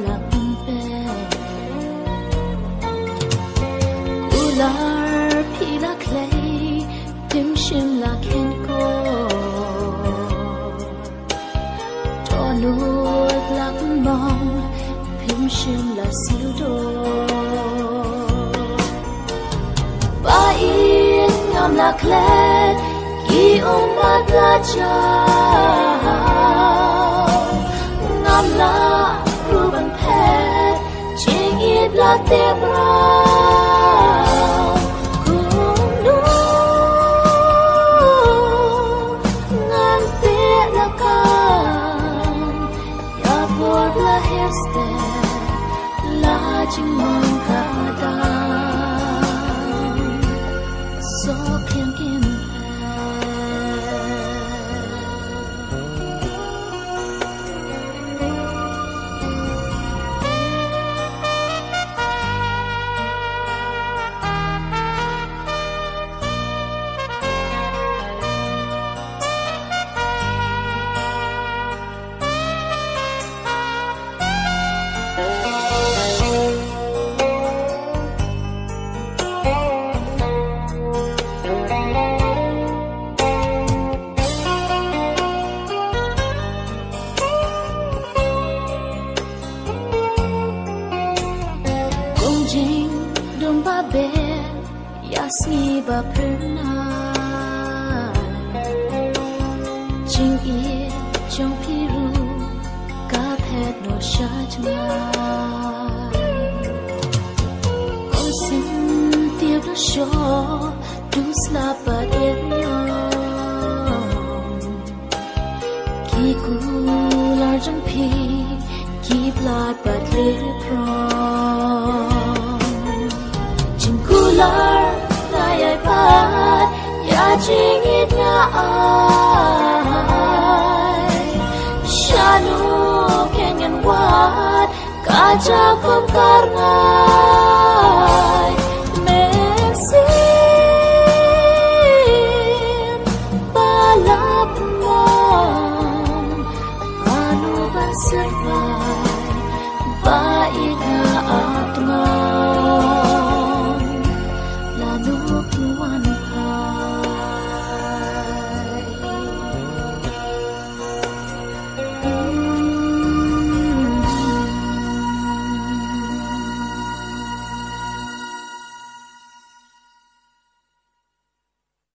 la umpe Kular pila clay Pim shim la ken ko Tonur black mong Pim shim la sildo Ba in ngam la clay Ki umat la cha Ngam la ruban pet Ching it la te brow Kung nu Ngam te la kam Ya por la heste La ching mong ka da So piang kim Dong ba be yasni ba perna Jing e jong piru ka phet no shajma Om sim tiap la sho du sla ba erion Ki ku lar jang pi ki blat ba le prom Kular na yai pat ya ching it na ai Shanu kenyan wat kaja kom karnga